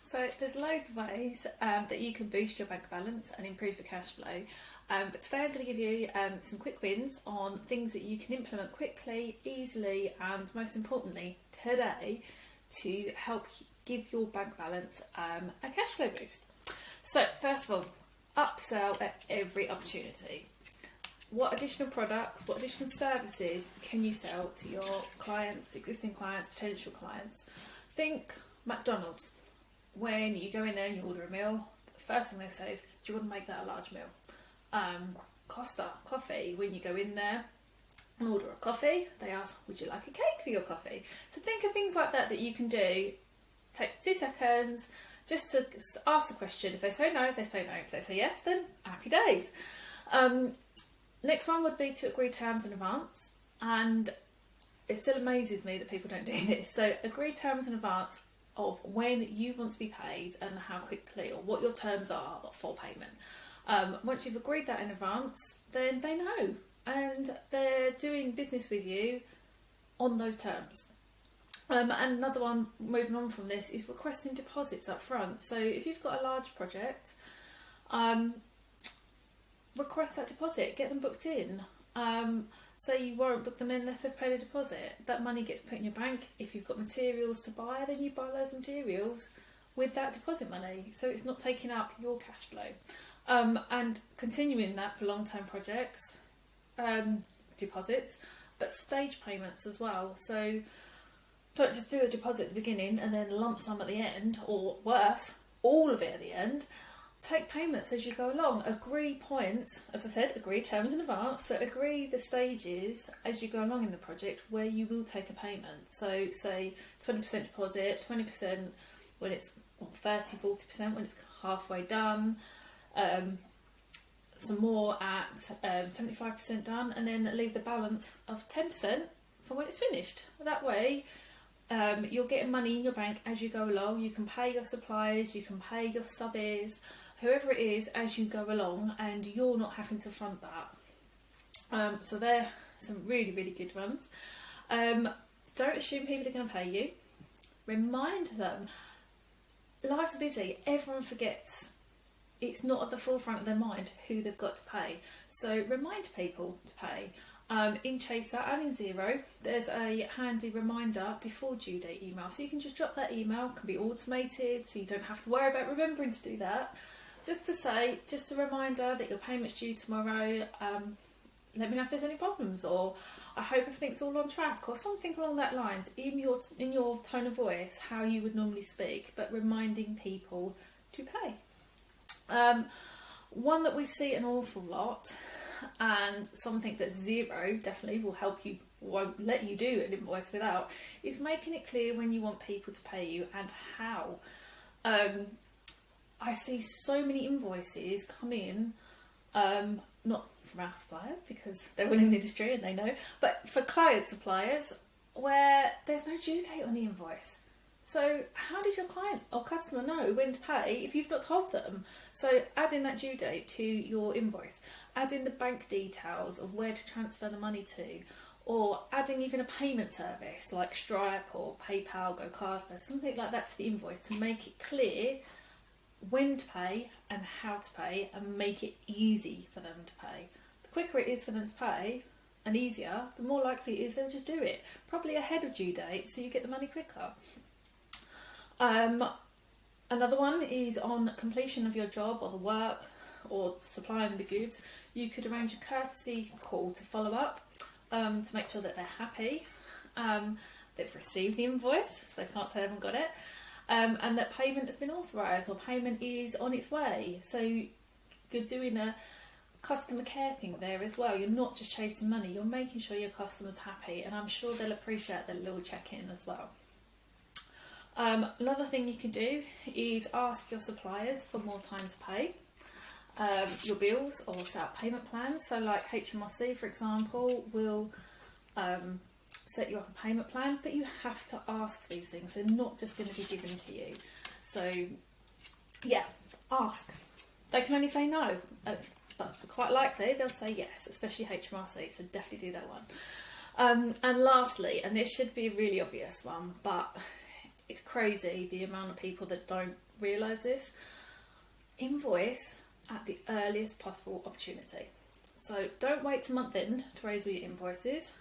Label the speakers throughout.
Speaker 1: So there's loads of ways that you can boost your bank balance and improve your cash flow. But today I'm going to give you some quick wins on things that you can implement quickly, easily, and most importantly today to help give your bank balance a cash flow boost. So first of all, upsell at every opportunity. What additional products, what additional services can you sell to your clients, existing clients, potential clients? Think McDonald's. When you go in there and you order a meal, the first thing they say is, do you want to make that a large meal? Costa coffee, when you go in there and order a coffee, they ask, would you like a cake for your coffee? So think of things like that that you can do. Takes 2 seconds just to ask the question. If they say no, they say no. If they say yes, then happy days. Next one would be to agree terms in advance, and it still amazes me that people don't do this. So agree terms in advance of when you want to be paid and how quickly, or what your terms are for payment. Once you've agreed that in advance, then they know and they're doing business with you on those terms. And another one, moving on from this, is requesting deposits up front. So if you've got a large project, request that deposit, get them booked in. So you won't book them in unless they've paid a deposit. That money gets put in your bank. If you've got materials to buy, then you buy those materials with that deposit money. So it's not taking up your cash flow. And continuing that for long-term projects, deposits, but stage payments as well. So don't just do a deposit at the beginning and then lump sum at the end, or worse, all of it at the end. Take payments as you go along. Agree points, as I said, agree terms in advance. So agree the stages as you go along in the project where you will take a payment. So say 20% deposit, 20% when it's, or 30, 40% when it's halfway done, some more at 75% done, and then leave the balance of 10% for when it's finished. That way, you're getting money in your bank as you go along. You can pay your suppliers, you can pay your subbies, whoever it is as you go along, and you're not having to front that. So they're some really, really good ones. Don't assume people are going to pay you. Remind them. Life's busy. Everyone forgets. It's not at the forefront of their mind who they've got to pay. So remind people to pay. In Chaser and in Zero, there's a handy reminder before due date email. So you can just drop that email. It can be automated, so you don't have to worry about remembering to do that. Just to say, just a reminder that your payment's due tomorrow. Let me know if there's any problems, or I hope everything's all on track, or something along that lines. In your tone of voice, how you would normally speak, but reminding people to pay. One that we see an awful lot, and something that Zero definitely will help you, won't let you do an invoice without, is making it clear when you want people to pay you and how. I see so many invoices come in, not from our supplier because they're all in the industry and they know, but for client suppliers where there's no due date on the invoice. So how does your client or customer know when to pay if you've not told them? So add in that due date to your invoice, add in the bank details of where to transfer the money to, or adding even a payment service like Stripe or PayPal, Go Cardless, something like that to the invoice to make it clear when to pay and how to pay, and make it easy for them to pay. The quicker it is for them to pay and easier, the more likely it is they'll just do it, probably ahead of due date, so you get the money quicker. Another one is on completion of your job or the work or supplying the goods. You could arrange a courtesy call to follow up, to make sure that they're happy, they've received the invoice, so they can't say they haven't got it, and that payment has been authorised or payment is on its way. So you're doing a customer care thing there as well. You're not just chasing money, you're making sure your customer's happy, and I'm sure they'll appreciate that little check-in as well. Another thing you can do is ask your suppliers for more time to pay your bills, or set up payment plans. So like HMRC, for example, will set you up a payment plan, but you have to ask for these things. They're not just going to be given to you. So yeah, ask. They can only say no, but quite likely they'll say yes, especially HMRC, so definitely do that one. And lastly, and this should be a really obvious one, but it's crazy the amount of people that don't realise this. Invoice at the earliest possible opportunity. So don't wait to month end to raise all your invoices.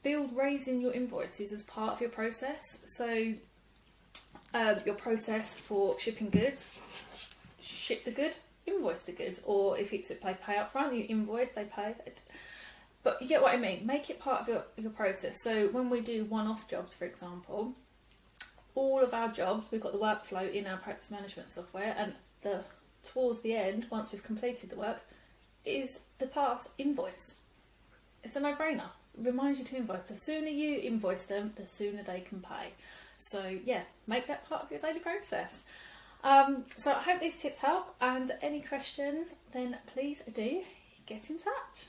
Speaker 1: Build raising your invoices as part of your process. So your process for shipping goods, ship the good, invoice the goods, or if it's they pay up front, you invoice, they pay. But you get what I mean. Make it part of your process. So when we do one-off jobs, for example, all of our jobs, we've got the workflow in our practice management software, and towards the end, once we've completed the work, is the task invoice. It's a no-brainer. It reminds you to invoice. The sooner you invoice them, the sooner they can pay. So yeah, make that part of your daily process. So I hope these tips help, and any questions, then please do get in touch.